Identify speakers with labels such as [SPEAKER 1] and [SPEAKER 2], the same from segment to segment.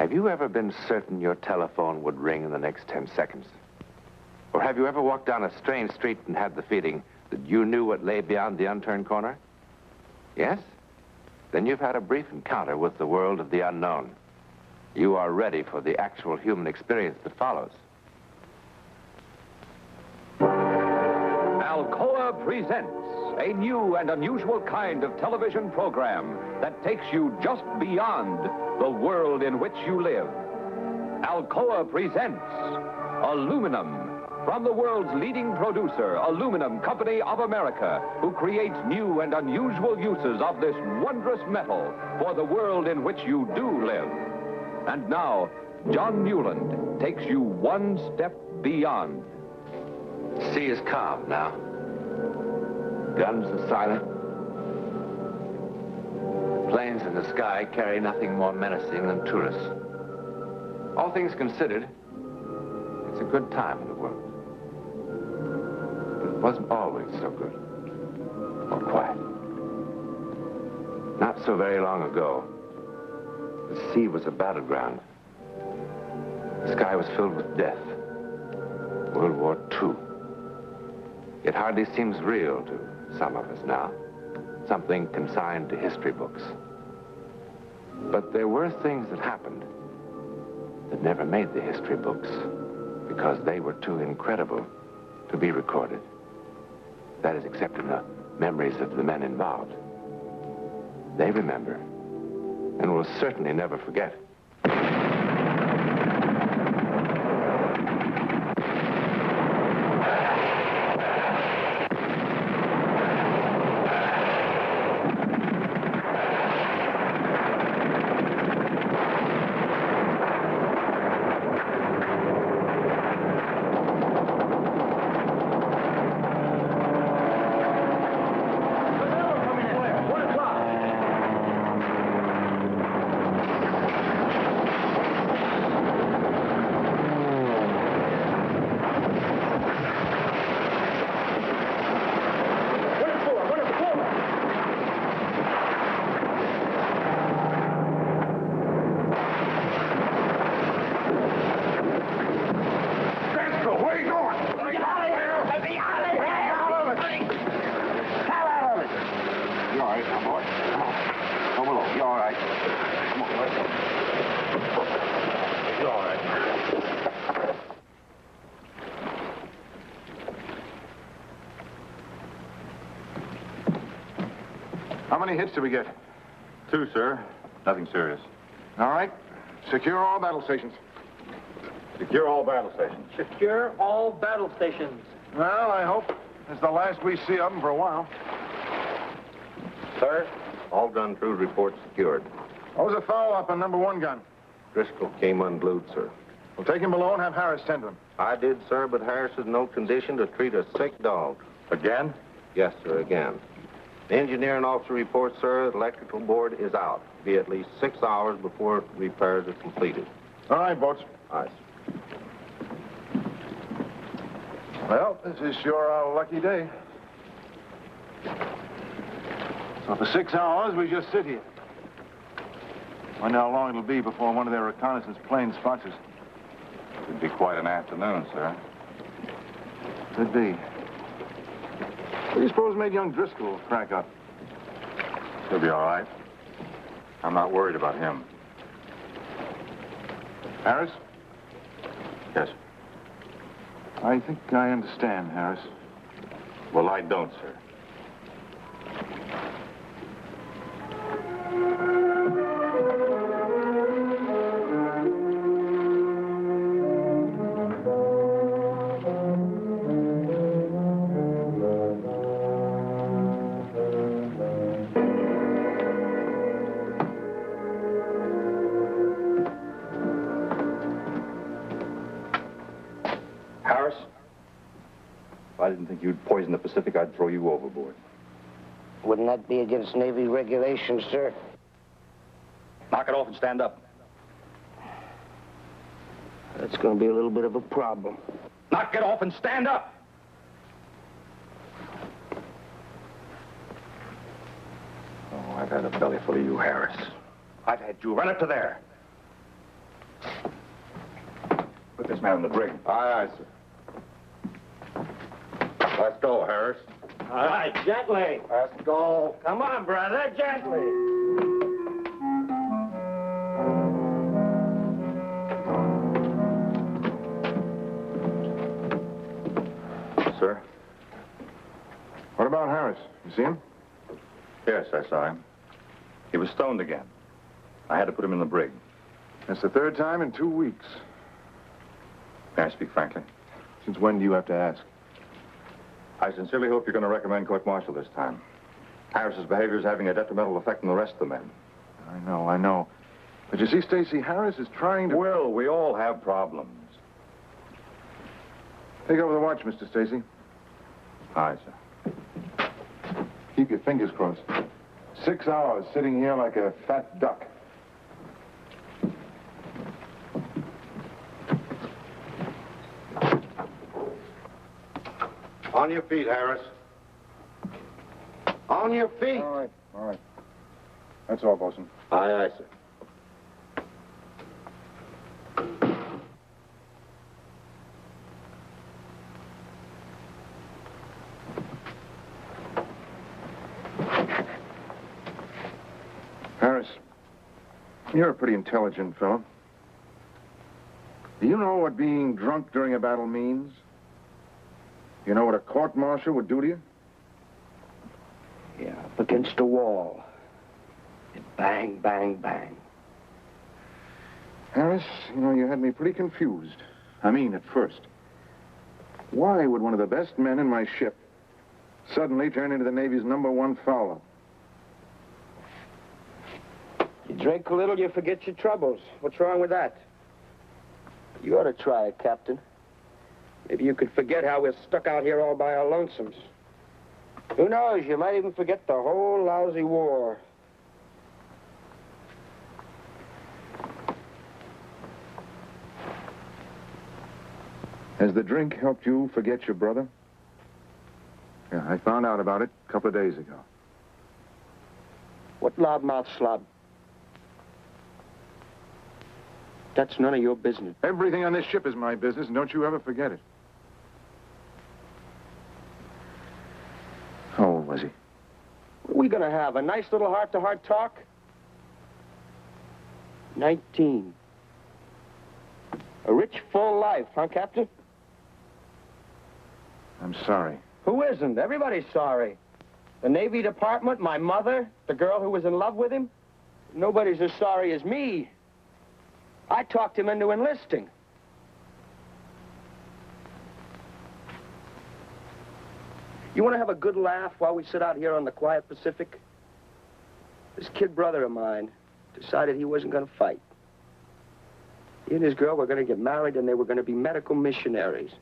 [SPEAKER 1] Have you ever been certain your telephone would ring in the next 10 seconds? Or have you ever walked down a strange street and had the feeling that you knew what lay beyond the unturned corner? Yes? Then you've had a brief encounter with the world of the unknown. You are ready for the actual human experience that follows.
[SPEAKER 2] Alcoa presents a new and unusual kind of television program that takes you just beyond the world in which you live. Alcoa presents Aluminum, from the world's leading producer, Aluminum Company of America, who creates new and unusual uses of this wondrous metal for the world in which you do live. And now, John Newland takes you one step beyond.
[SPEAKER 1] The sea is calm now. Guns are silent. Planes in the sky carry nothing more menacing than tourists. All things considered, it's a good time in the world. But it wasn't always so good or quiet. Not so very long ago, the sea was a battleground. The sky was filled with death. World War II. It hardly seems real to some of us now. Something consigned to history books. But there were things that happened that never made the history books because they were too incredible to be recorded. That is, except in the memories of the men involved. They remember and will certainly never forget.
[SPEAKER 3] How many hits did we get?
[SPEAKER 4] 2, sir. Nothing serious.
[SPEAKER 3] All right. Secure all battle stations.
[SPEAKER 4] Secure all battle stations.
[SPEAKER 5] Secure all battle stations.
[SPEAKER 3] Well, I hope it's the last we see of them for a while.
[SPEAKER 4] Sir, all gun crew reports secured.
[SPEAKER 3] What was the follow-up on number 1 gun?
[SPEAKER 4] Driscoll came unglued, sir.
[SPEAKER 3] We'll take him below and have Harris tend to him.
[SPEAKER 4] I did, sir, but Harris is in no condition to treat a sick dog.
[SPEAKER 3] Again?
[SPEAKER 4] Yes, sir, again. The engineering officer reports, sir, the electrical board is out. Be at least 6 hours before repairs are completed.
[SPEAKER 3] All right, Boats.
[SPEAKER 4] Aye, sir.
[SPEAKER 3] Well, this is sure a lucky day. So for 6 hours, we just sit here. Wonder how long it'll be before one of their reconnaissance planes spots us.
[SPEAKER 4] It'd be quite an afternoon, sir.
[SPEAKER 3] Could be. What do you suppose made young Driscoll crack up?
[SPEAKER 4] He'll be all right. I'm not worried about him.
[SPEAKER 3] Harris?
[SPEAKER 4] Yes.
[SPEAKER 3] I think I understand, Harris.
[SPEAKER 4] Well, I don't, sir.
[SPEAKER 6] Harris, if I didn't think you'd poison the Pacific, I'd throw you overboard.
[SPEAKER 7] Wouldn't that be against Navy regulations, sir?
[SPEAKER 6] Knock it off and stand up.
[SPEAKER 7] That's going to be a little bit of a problem.
[SPEAKER 6] Knock it off and stand up! Oh, I've had a belly full of you, Harris. I've had you. Run up to there. Put this man in the brig.
[SPEAKER 4] Aye, aye, sir. Let's go, Harris.
[SPEAKER 5] All right, gently.
[SPEAKER 4] Let's go.
[SPEAKER 5] Come on, brother, gently.
[SPEAKER 6] Sir?
[SPEAKER 3] What about Harris? You see him?
[SPEAKER 6] Yes, I saw him. He was stoned again. I had to put him in the brig.
[SPEAKER 3] That's the third time in 2 weeks.
[SPEAKER 6] May I speak frankly?
[SPEAKER 3] Since when do you have to ask?
[SPEAKER 6] I sincerely hope you're going to recommend court-martial this time. Harris's behavior is having a detrimental effect on the rest of the men.
[SPEAKER 3] I know. But you see, Stacy, Harris is trying to...
[SPEAKER 6] Will, we all have problems.
[SPEAKER 3] Take over the watch, Mr. Stacy.
[SPEAKER 6] Aye, sir.
[SPEAKER 3] Keep your fingers crossed. 6 hours sitting here like a fat duck.
[SPEAKER 4] On your feet, Harris. On your feet.
[SPEAKER 3] All right. That's all, Bosun.
[SPEAKER 4] Aye, aye, sir.
[SPEAKER 3] Harris, you're a pretty intelligent fellow. Do you know what being drunk during a battle means? You know what a court-martial would do to you?
[SPEAKER 7] Yeah, up against a wall. And bang, bang, bang.
[SPEAKER 3] Harris, you had me pretty confused. I mean, at first. Why would one of the best men in my ship suddenly turn into the Navy's #1 fowler?
[SPEAKER 7] You drink a little, you forget your troubles. What's wrong with that? You ought to try it, Captain. Maybe you could forget how we're stuck out here all by our lonesomes. Who knows, you might even forget the whole lousy war.
[SPEAKER 3] Has the drink helped you forget your brother? Yeah, I found out about it a couple of days ago.
[SPEAKER 7] What loudmouth slob? That's none of your business.
[SPEAKER 3] Everything on this ship is my business, and don't you ever forget it. How old was he?
[SPEAKER 7] What are we gonna have, a nice little heart-to-heart talk? 19. A rich, full life, huh, Captain?
[SPEAKER 3] I'm sorry.
[SPEAKER 7] Who isn't? Everybody's sorry. The Navy Department, my mother, the girl who was in love with him. Nobody's as sorry as me. I talked him into enlisting. You want to have a good laugh while we sit out here on the quiet Pacific? This kid brother of mine decided he wasn't going to fight. He and his girl were going to get married, and they were going to be medical missionaries.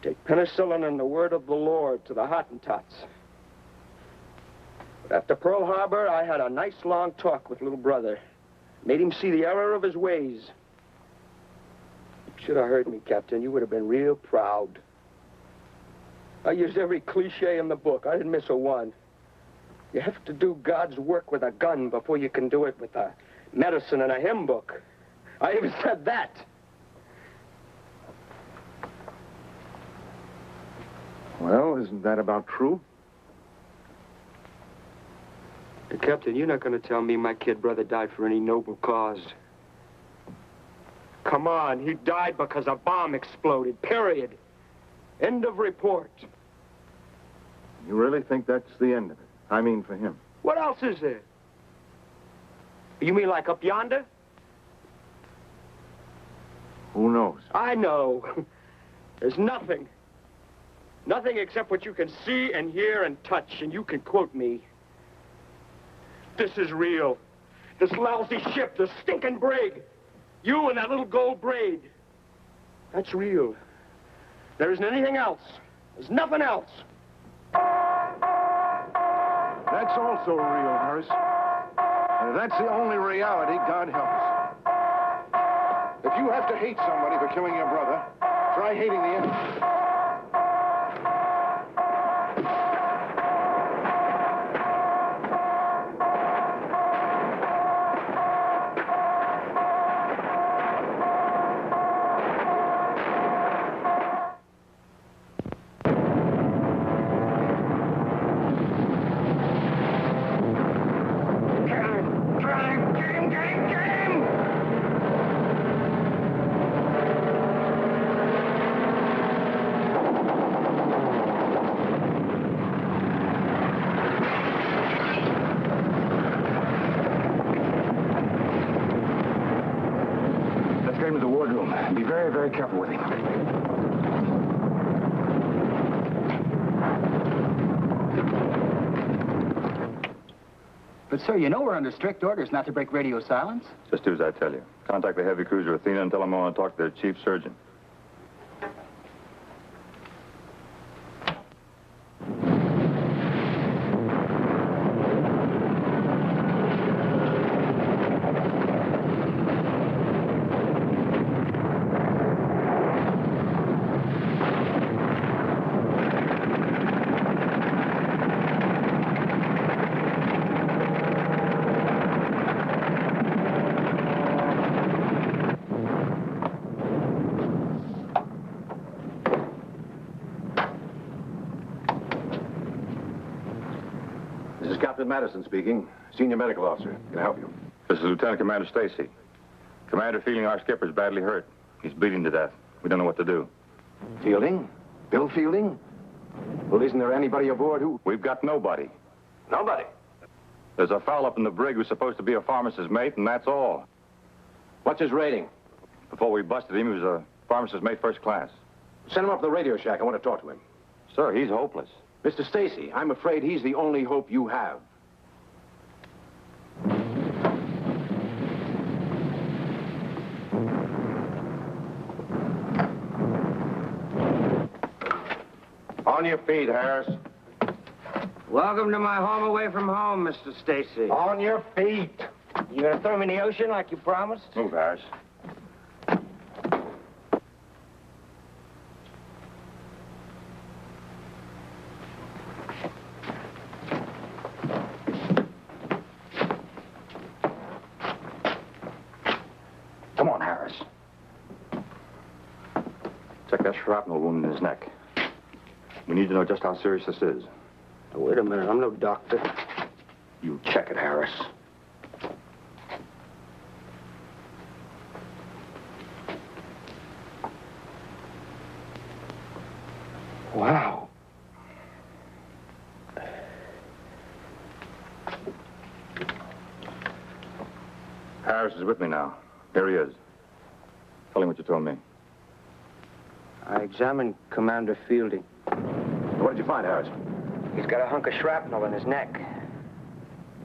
[SPEAKER 7] Take penicillin and the word of the Lord to the Hottentots. But after Pearl Harbor, I had a nice long talk with little brother. Made him see the error of his ways. You should have heard me, Captain. You would have been real proud. I used every cliche in the book. I didn't miss a one. You have to do God's work with a gun before you can do it with a medicine and a hymn book. I even said that.
[SPEAKER 3] Well, isn't that about true?
[SPEAKER 7] Hey, Captain, you're not going to tell me my kid brother died for any noble cause. Come on, he died because a bomb exploded, period. End of report.
[SPEAKER 3] You really think that's the end of it? I mean, for him.
[SPEAKER 7] What else is there? You mean like up yonder?
[SPEAKER 3] Who knows?
[SPEAKER 7] I know. There's nothing. Nothing except what you can see and hear and touch, and you can quote me. This is real. This lousy ship, this stinking brig. You and that little gold braid. That's real. There isn't anything else. There's nothing else.
[SPEAKER 3] That's also real, Harris. And if that's the only reality, God help us. If you have to hate somebody for killing your brother, try hating the enemy.
[SPEAKER 8] And be very, very careful with him. But, sir, you know we're under strict orders not to break radio silence.
[SPEAKER 6] Just do as I tell you. Contact the heavy cruiser Athena and tell them I want to talk to their chief surgeon.
[SPEAKER 3] This is Captain Madison speaking, Senior Medical Officer. Can I help you?
[SPEAKER 6] This is Lieutenant Commander Stacy. Commander Fielding, our skipper's badly hurt. He's bleeding to death. We don't know what to do.
[SPEAKER 3] Fielding? Bill Fielding? Well, isn't there anybody aboard who...
[SPEAKER 6] We've got nobody.
[SPEAKER 3] Nobody.
[SPEAKER 6] There's a fellow up in the brig who's supposed to be a pharmacist's mate, and that's all.
[SPEAKER 3] What's his rating?
[SPEAKER 6] Before we busted him, he was a pharmacist's mate first class.
[SPEAKER 3] Send him up to the radio shack. I want to talk to him.
[SPEAKER 6] Sir, he's hopeless.
[SPEAKER 3] Mr. Stacy, I'm afraid he's the only hope you have.
[SPEAKER 4] On your feet, Harris.
[SPEAKER 7] Welcome to my home away from home, Mr. Stacy.
[SPEAKER 4] On your feet.
[SPEAKER 7] You gonna throw me in the ocean like you promised?
[SPEAKER 6] Move, Harris.
[SPEAKER 8] Come on, Harris.
[SPEAKER 6] Check that shrapnel wound in his neck. We need to know just how serious this is.
[SPEAKER 7] Oh, wait a minute, I'm no doctor.
[SPEAKER 8] You check it, Harris.
[SPEAKER 7] Wow.
[SPEAKER 6] Harris is with me now. Here he is. Tell him what you told me.
[SPEAKER 7] I examined Commander Fielding.
[SPEAKER 3] What did you find, Harris?
[SPEAKER 7] He's got a hunk of shrapnel in his neck.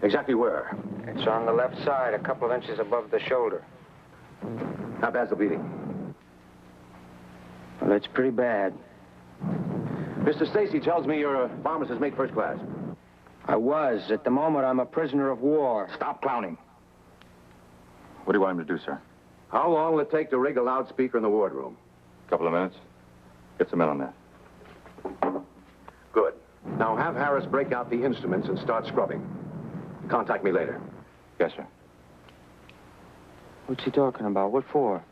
[SPEAKER 3] Exactly where?
[SPEAKER 7] It's on the left side, a couple of inches above the shoulder.
[SPEAKER 3] How bad's the bleeding?
[SPEAKER 7] Well, it's pretty bad.
[SPEAKER 3] Mr. Stacy tells me you're a pharmacist's mate first class.
[SPEAKER 7] I was. At the moment, I'm a prisoner of war.
[SPEAKER 6] Stop clowning. What do you want him to do, sir?
[SPEAKER 3] How long will it take to rig a loudspeaker in the wardroom?
[SPEAKER 6] A couple of minutes. Get some men on that.
[SPEAKER 3] Good. Now have Harris break out the instruments and start scrubbing. Contact me later.
[SPEAKER 6] Yes, sir.
[SPEAKER 7] What's he talking about? What for?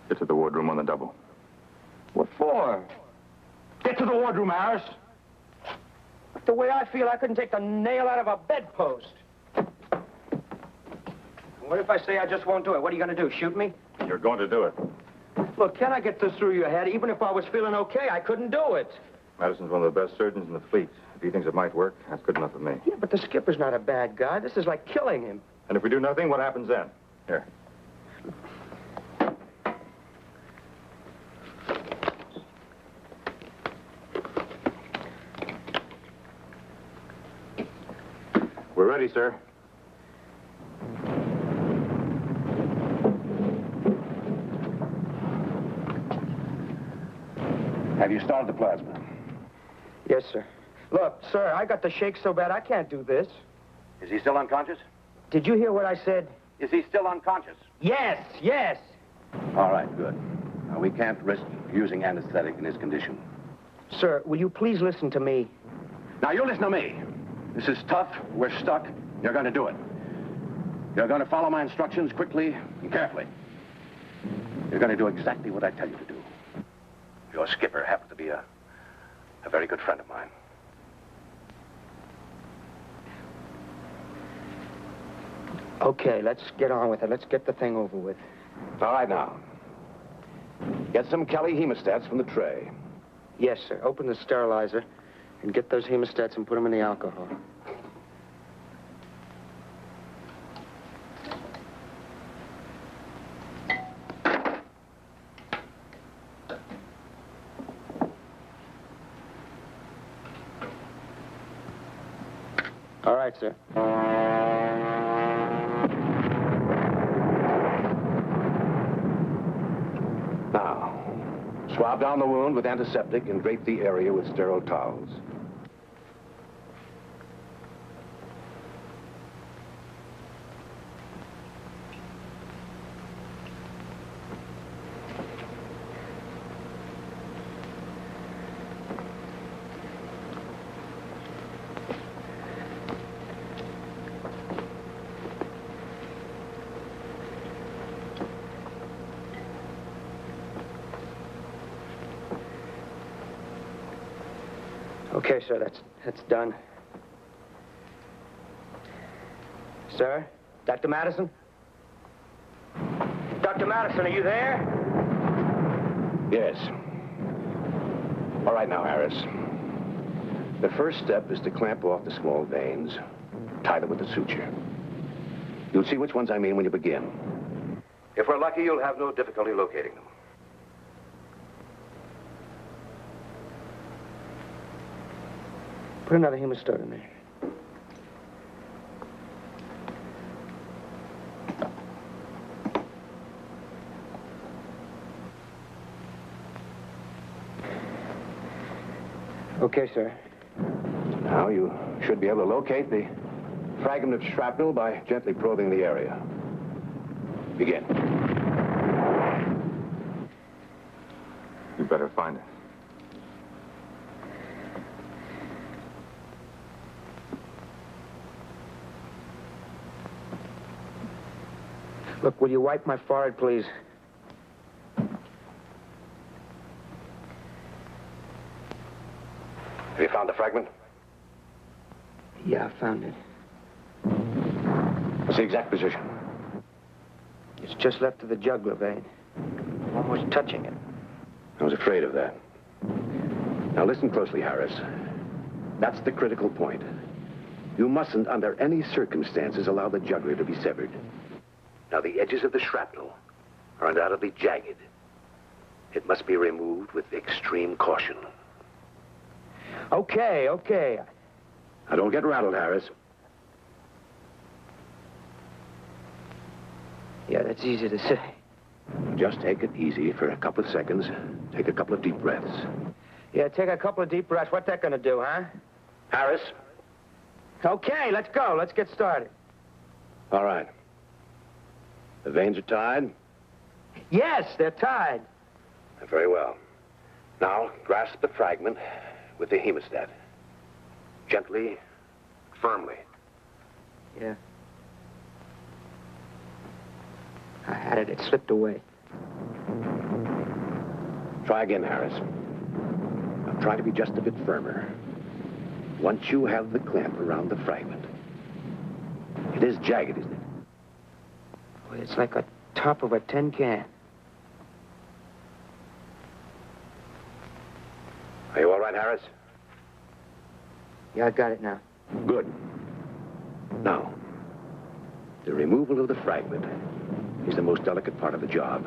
[SPEAKER 6] Get to the wardroom on the double.
[SPEAKER 7] What for?
[SPEAKER 8] Get to the wardroom, Harris.
[SPEAKER 7] The way I feel, I couldn't take the nail out of a bedpost. What if I say I just won't do it? What are you going to do, shoot me?
[SPEAKER 6] You're going to do it.
[SPEAKER 7] Look, can I get this through your head? Even if I was feeling okay, I couldn't do it.
[SPEAKER 6] Madison's one of the best surgeons in the fleet. If he thinks it might work, that's good enough for me.
[SPEAKER 7] Yeah, but the skipper's not a bad guy. This is like killing him.
[SPEAKER 6] And if we do nothing, what happens then? Here.
[SPEAKER 3] We're ready, sir. Have you started the plasma?
[SPEAKER 7] Yes, sir. Look, sir, I got the shakes so bad I can't do this.
[SPEAKER 3] Is he still unconscious?
[SPEAKER 7] Did you hear what I said?
[SPEAKER 3] Is he still unconscious?
[SPEAKER 7] Yes, yes.
[SPEAKER 3] All right, good. Now, we can't risk using anesthetic in his condition.
[SPEAKER 7] Sir, will you please listen to me?
[SPEAKER 3] Now, you listen to me. This is tough. We're stuck. You're going to do it. You're going to follow my instructions quickly and carefully. You're going to do exactly what I tell you to do. Your skipper happens to be a very good friend of mine.
[SPEAKER 7] Okay, let's get on with it. Let's get the thing over with.
[SPEAKER 3] All right, now. Get some Kelly hemostats from the tray.
[SPEAKER 7] Yes, sir. Open the sterilizer and get those hemostats and put them in the alcohol. All right, sir.
[SPEAKER 3] Now, swab down the wound with antiseptic and drape the area with sterile towels.
[SPEAKER 7] Okay, sir, that's done. Sir? Dr. Madison? Dr. Madison, are you there?
[SPEAKER 3] Yes. All right now, Harris. The first step is to clamp off the small veins, tie them with the suture. You'll see which ones I mean when you begin. If we're lucky, you'll have no difficulty locating them.
[SPEAKER 7] Put another hemostone in there. Okay, sir.
[SPEAKER 3] Now you should be able to locate the fragment of shrapnel by gently probing the area. Begin.
[SPEAKER 6] You better find it.
[SPEAKER 7] Look, will you wipe my forehead, please?
[SPEAKER 3] Have you found the fragment?
[SPEAKER 7] Yeah, I found it.
[SPEAKER 3] What's the exact position?
[SPEAKER 7] It's just left of the jugular vein. Almost touching it.
[SPEAKER 3] I was afraid of that. Now listen closely, Harris. That's the critical point. You mustn't, under any circumstances, allow the jugular to be severed. Now, the edges of the shrapnel are undoubtedly jagged. It must be removed with extreme caution.
[SPEAKER 7] Okay, okay.
[SPEAKER 3] Now, don't get rattled, Harris.
[SPEAKER 7] Yeah, that's easy to say.
[SPEAKER 3] Just take it easy for a couple of seconds. Take a couple of deep breaths.
[SPEAKER 7] Yeah, take a couple of deep breaths. What's that gonna do, huh?
[SPEAKER 3] Harris?
[SPEAKER 7] Okay, let's go. Let's get started.
[SPEAKER 3] All right. The veins are tied?
[SPEAKER 7] Yes, they're tied.
[SPEAKER 3] Very well. Now, grasp the fragment with the hemostat. Gently, firmly.
[SPEAKER 7] Yeah. I had it. It slipped away.
[SPEAKER 3] Try again, Harris. Now, try to be just a bit firmer. Once you have the clamp around the fragment. It is jagged, isn't it?
[SPEAKER 7] Well, it's like a top of a tin can.
[SPEAKER 3] Are you all right, Harris?
[SPEAKER 7] Yeah, I got it now.
[SPEAKER 3] Good. Now, the removal of the fragment is the most delicate part of the job.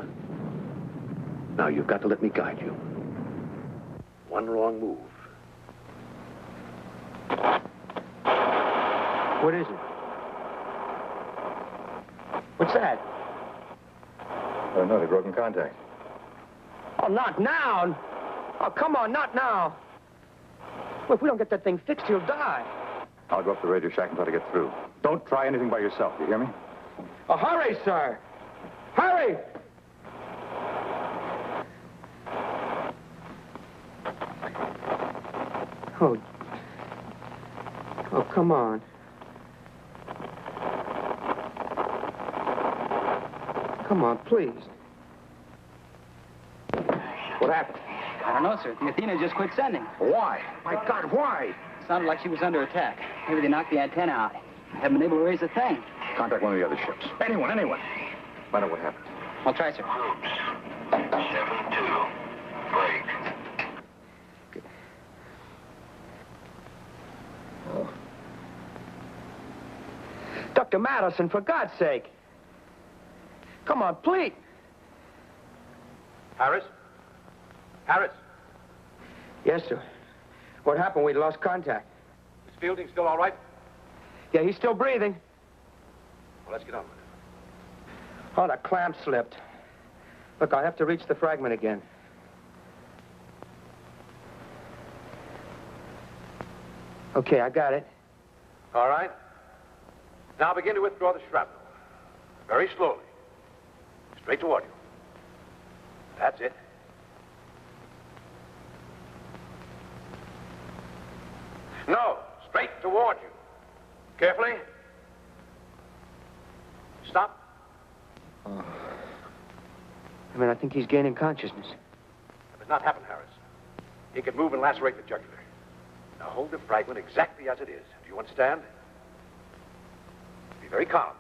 [SPEAKER 3] Now, you've got to let me guide you. One wrong move.
[SPEAKER 7] What is it? What's that?
[SPEAKER 6] Oh, no, they've broken contact.
[SPEAKER 7] Oh, not now. Oh, come on, not now. Well, if we don't get that thing fixed, he'll die.
[SPEAKER 6] I'll go up to the radio shack and try to get through. Don't try anything by yourself, you hear me?
[SPEAKER 7] Oh, hurry, sir. Hurry! Oh. Oh, come on. Come on, please.
[SPEAKER 3] What happened?
[SPEAKER 8] I don't know, sir. The Athena just quit sending.
[SPEAKER 3] Why? My God, why?
[SPEAKER 8] Sounded like she was under attack. Maybe they knocked the antenna out. I haven't been able to raise a thing.
[SPEAKER 6] Contact one of the other ships. Anyone. Find out what happened.
[SPEAKER 8] I'll try, sir.
[SPEAKER 9] 7-2. Break.
[SPEAKER 7] Oh. Dr. Madison, for God's sake. Come on, please.
[SPEAKER 3] Harris? Harris?
[SPEAKER 7] Yes, sir. What happened? We lost contact.
[SPEAKER 3] Is Fielding still all right?
[SPEAKER 7] Yeah, he's still breathing.
[SPEAKER 3] Well, let's get on with it.
[SPEAKER 7] Oh, the clamp slipped. Look, I'll have to reach the fragment again. Okay, I got it.
[SPEAKER 3] All right. Now begin to withdraw the shrapnel. Very slowly. Straight toward you. That's it. No, straight toward you. Carefully. Stop.
[SPEAKER 7] I think he's gaining consciousness.
[SPEAKER 3] That does not happen, Harris. He can move and lacerate the jugular. Now hold the fragment exactly as it is. Do you understand? Be very calm.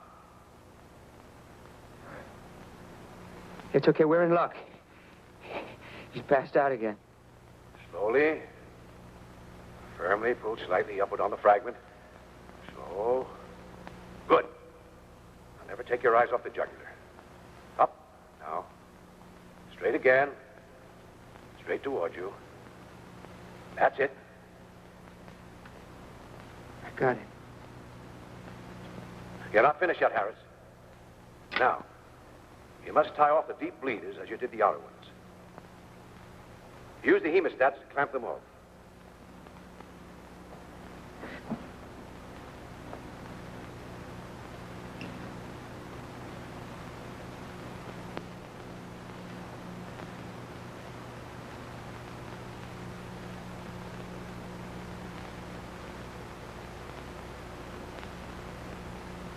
[SPEAKER 7] It's okay, we're in luck. He's passed out again.
[SPEAKER 3] Slowly. Firmly pull slightly upward on the fragment. Slow. Good. Now never take your eyes off the jugular. Up. Now. Straight again. Straight toward you. That's it.
[SPEAKER 7] I got it.
[SPEAKER 3] You're not finished yet, Harris. Now, you must tie off the deep bleeders as you did the outer ones. Use the hemostats to clamp them off.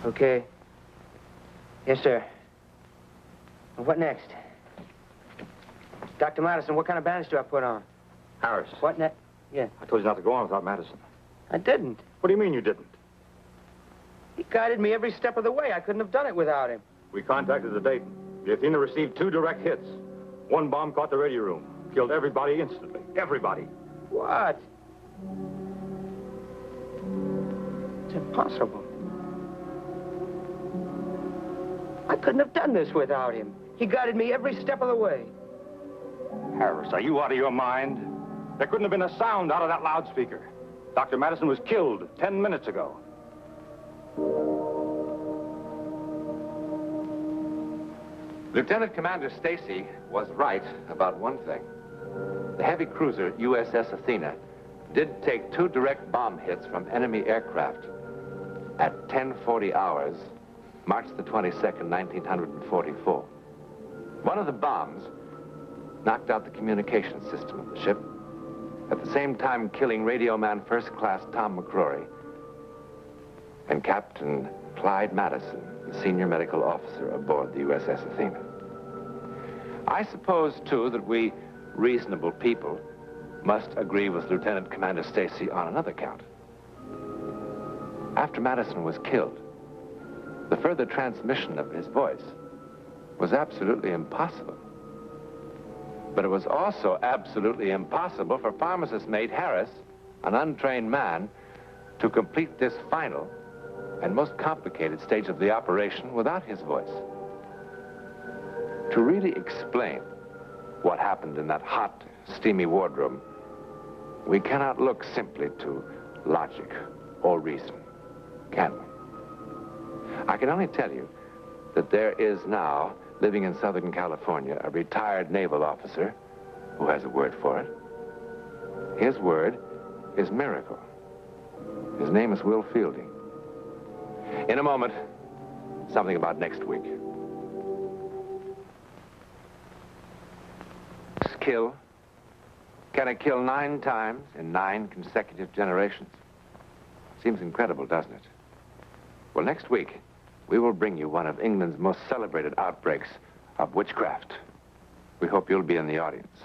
[SPEAKER 7] Okay. Yes, sir. Well, what next? Dr. Madison, what kind of bandage do I put on?
[SPEAKER 6] Harris.
[SPEAKER 7] What next? Yeah.
[SPEAKER 6] I told you not to go on without Madison.
[SPEAKER 7] I didn't.
[SPEAKER 6] What do you mean you didn't?
[SPEAKER 7] He guided me every step of the way. I couldn't have done it without him.
[SPEAKER 6] We contacted the Dayton. The Athena received 2 direct hits. One bomb caught the radio room. Killed everybody instantly. Everybody.
[SPEAKER 7] What? It's impossible. I couldn't have done this without him. He guided me every step of the way.
[SPEAKER 6] Harris, are you out of your mind? There couldn't have been a sound out of that loudspeaker. Dr. Madison was killed 10 minutes ago.
[SPEAKER 1] Lieutenant Commander Stacy was right about one thing. The heavy cruiser USS Athena did take 2 direct bomb hits from enemy aircraft at 10:40 hours, March the 22nd, 1944. One of the bombs knocked out the communication system of the ship, at the same time killing radio man first class Tom McCrory and Captain Clyde Madison, the senior medical officer aboard the USS Athena. I suppose, too, that we reasonable people must agree with Lieutenant Commander Stacy on another count. After Madison was killed, the further transmission of his voice was absolutely impossible. But it was also absolutely impossible for pharmacist mate Harris, an untrained man, to complete this final and most complicated stage of the operation without his voice. To really explain what happened in that hot, steamy wardroom, we cannot look simply to logic or reason, can we? I can only tell you that there is now, living in Southern California, a retired naval officer who has a word for it. His word is miracle. His name is Will Fielding. In a moment, something about next week. Kill? Can it kill 9 times in 9 consecutive generations? Seems incredible, doesn't it? Well, next week, we will bring you one of England's most celebrated outbreaks of witchcraft. We hope you'll be in the audience.